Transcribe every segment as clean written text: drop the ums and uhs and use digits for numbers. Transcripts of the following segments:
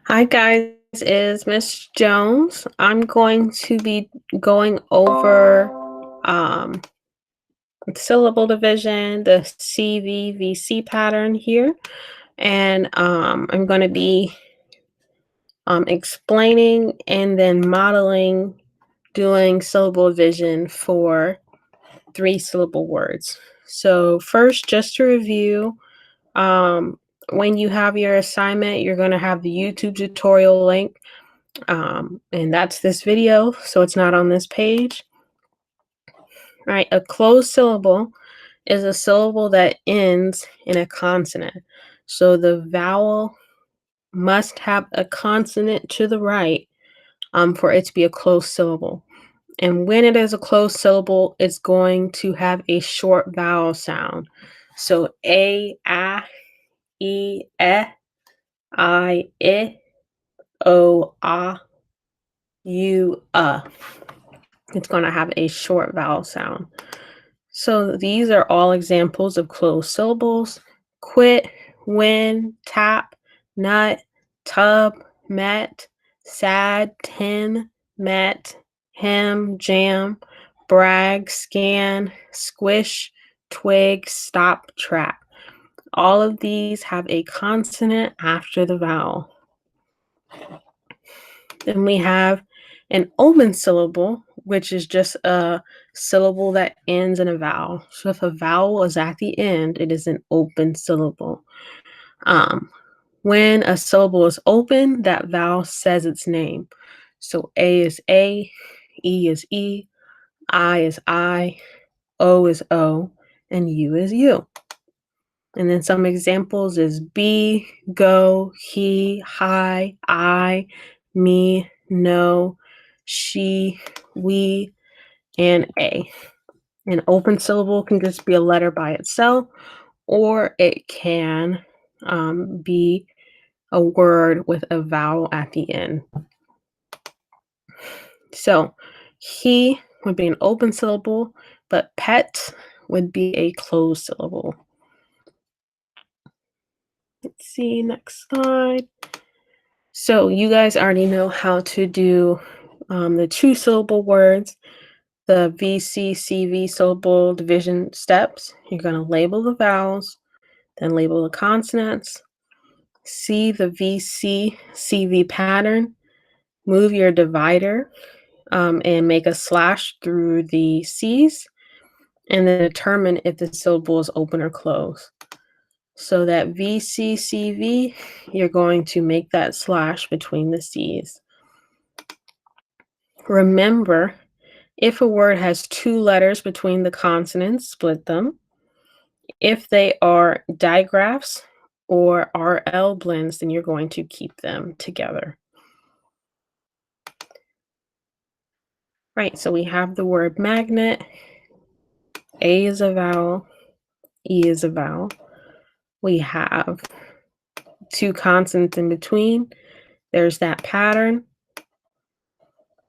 Hi guys, is Miss Jones. I'm going to be going over um, syllable division, the CVVC pattern here, and I'm going to be explaining and then modeling doing syllable division for three-syllable words. So first, just to review, when you have your assignment, you're going to have the YouTube tutorial link. And that's this video, so it's not on this page. All right, a closed syllable is a syllable that ends in a consonant. So the vowel must have a consonant to the right for it to be a closed syllable. And when it is a closed syllable, it's going to have a short vowel sound. So A, E, I, O, U, It's going to have a short vowel sound. So these are all examples of closed syllables: quit, win, tap, nut, tub, met, sad, tin, met, hem, jam, brag, scan, squish, twig, stop, trap. All of these have a consonant after the vowel. Then we have an open syllable, which is just a syllable that ends in a vowel. So if a vowel is at the end, it is an open syllable. When a syllable is open, that vowel says its name. So A is A, E is E, I is I, O is O, and U is U. And then some examples is be, go, he, hi, I, me, no, she, we, and a. An open syllable can just be a letter by itself, or it can be a word with a vowel at the end. So he would be an open syllable, but pet would be a closed syllable. Let's see, next slide. So you guys already know how to do the two-syllable words, the VCCV syllable division steps. You're going to label the vowels, then label the consonants, see the VCCV pattern, move your divider, and make a slash through the C's, and then determine if the syllable is open or closed. So that VCCV, you're going to make that slash between the C's. Remember, if a word has two letters between the consonants, split them. If they are digraphs or RL blends, then you're going to keep them together. Right, so we have the word magnet. A is a vowel, E is a vowel. We have two consonants in between. There's that pattern.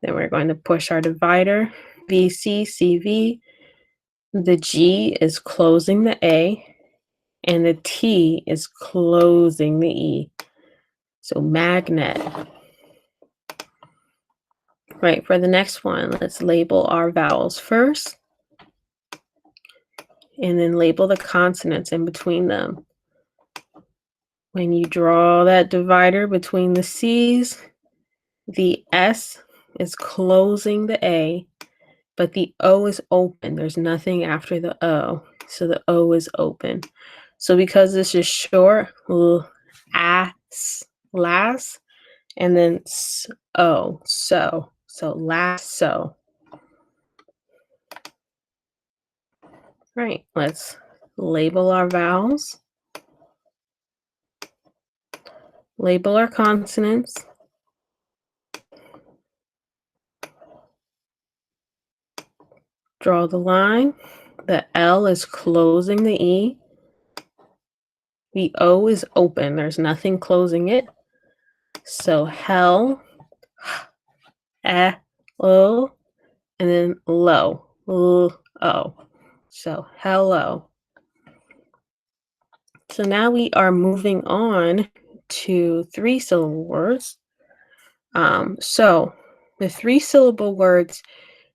Then we're going to push our divider, VCCV. The G is closing the A, and the T is closing the E. So magnet. Right, for the next one, let's label our vowels first, and then label the consonants in between them. When you draw that divider between the C's, the S is closing the A, but the O is open. There's nothing after the O, so the O is open. So because this is short, last, and then so. So lasso. Right, let's label our vowels, label our consonants, draw the line. The L is closing the E. The O is open. There's nothing closing it. So hell, o, and then low, o. So hello. So now we are moving on to three-syllable words. So the three-syllable words,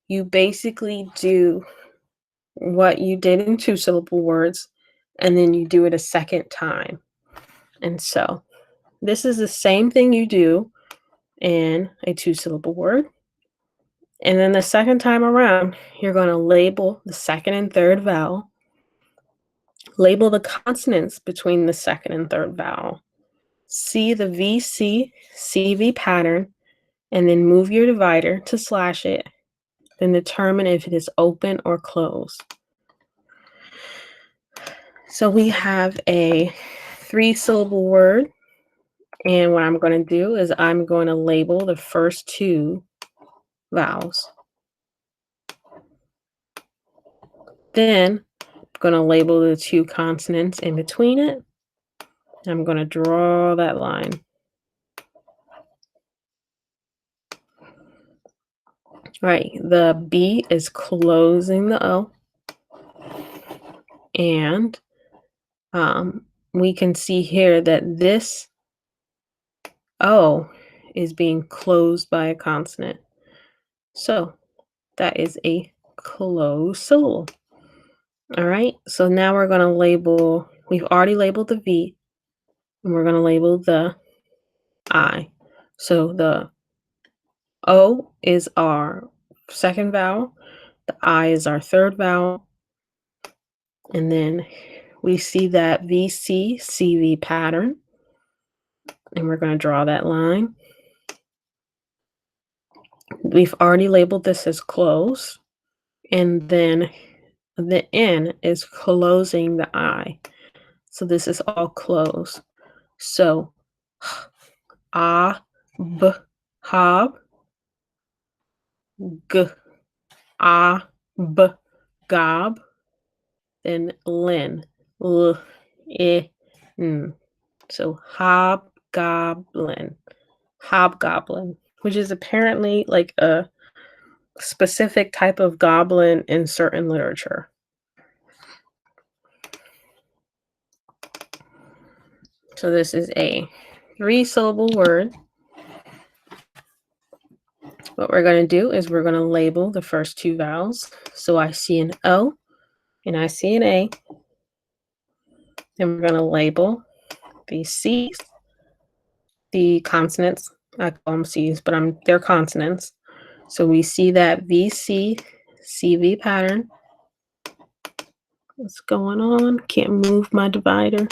you basically do what you did in two-syllable words, and then you do it a second time. And so this is the same thing you do in a two-syllable word. And then the second time around, you're going to label the second and third vowel, label the consonants between the second and third vowel, see the VCCV pattern, and then move your divider to slash it, then determine if it is open or closed. So we have a three-syllable word, and what I'm going to do is I'm going to label the first two vowels. Then I'm going to label the two consonants in between it. I'm going to draw that line. Right, the B is closing the O. And we can see here that this O is being closed by a consonant. So that is a closed syllable. All right, so now we're going to label, we've already labeled the V, and we're going to label the I. So the O is our second vowel, the I is our third vowel, and then we see that VCCV pattern, and we're going to draw that line. We've already labeled this as close, and then the N is closing the I. So this is all close. So b, hob, g, b, gob, then lin, l, I, n. So hobgoblin, hobgoblin, which is apparently like a specific type of goblin in certain literature. So this is a three-syllable word. What we're going to do is we're going to label the first two vowels. So I see an O and I see an A. Then we're going to label the C's, the consonants. I call them C's, but they're consonants. So we see that VCCV pattern. What's going on? Can't move my divider.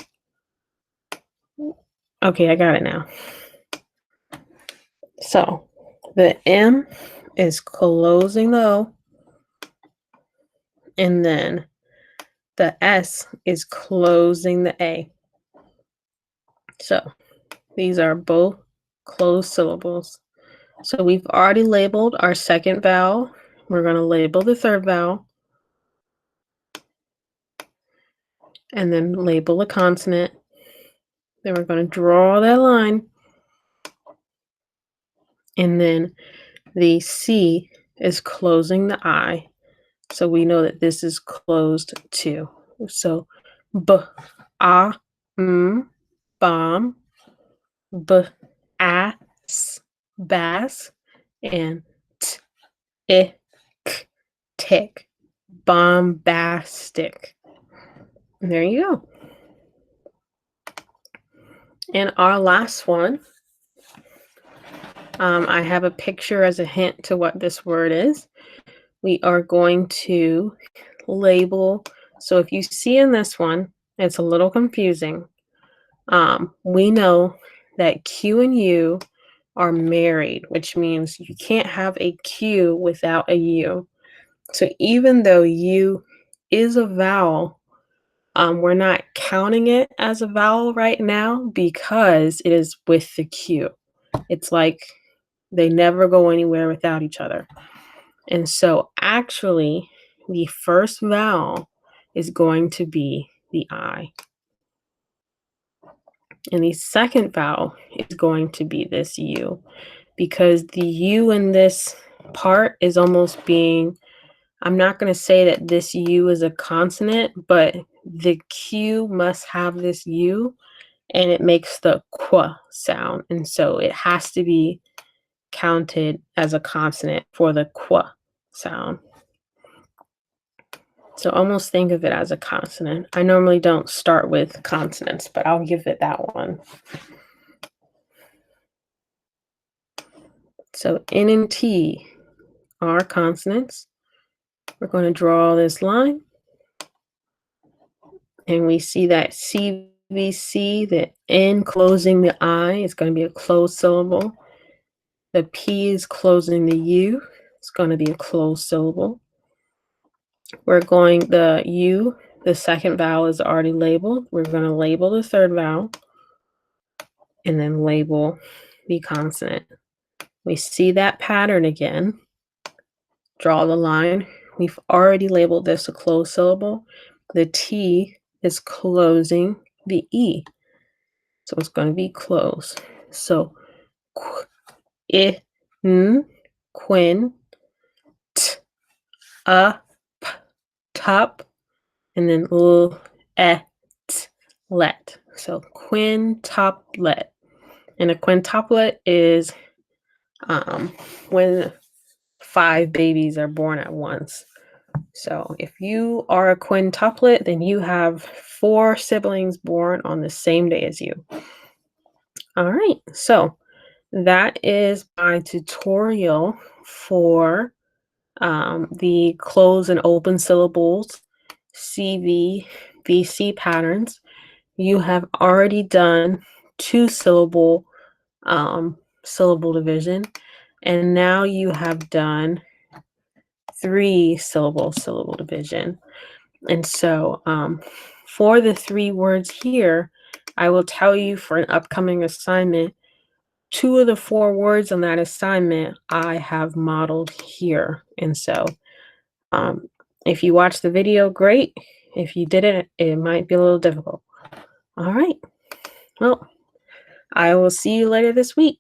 Okay, I got it now. So the M is closing the O, and then the S is closing the A. So these are both closed syllables. So we've already labeled our second vowel. We're going to label the third vowel, and then label a consonant. Then we're going to draw that line, and then the C is closing the I. So we know that this is closed too. So b, a, m, bomb, b, ass, bass, and t, I, k, tick, bombastic. And there you go. And our last one, I have a picture as a hint to what this word is. We are going to label. So if you see in this one, it's a little confusing. We know that Q and U are married, which means you can't have a Q without a U. So even though U is a vowel, we're not counting it as a vowel right now because it is with the Q. It's like they never go anywhere without each other. And so actually, the first vowel is going to be the I. And the second vowel is going to be this U, because the U in this part is almost being, I'm not going to say that this U is a consonant, but the Q must have this U, and it makes the qu sound, and so it has to be counted as a consonant for the qu sound. So almost think of it as a consonant. I normally don't start with consonants, but I'll give it that one. So N and T are consonants. We're going to draw this line. And we see that CVC, the N closing the I, is going to be a closed syllable. The P is closing the U. It's going to be a closed syllable. The U, the second vowel is already labeled. We're going to label the third vowel and then label the consonant. We see that pattern again. Draw the line. We've already labeled this a closed syllable. The T is closing the E. So it's going to be closed. So I, N, quin, t, p, top, and then l, t, let. So quintuplet. And a quintuplet is when 5 babies are born at once. So if you are a quintuplet, then you have 4 siblings born on the same day as you. All right, so that is my tutorial for the close and open syllables, CV, VC patterns. You have already done two-syllable syllable division, and now you have done three-syllable syllable division. And so for the 3 words here, I will tell you for an upcoming assignment, 2 of the 4 words on that assignment I have modeled here. And so if you watch the video, great. If you didn't, it might be a little difficult. All right. Well, I will see you later this week.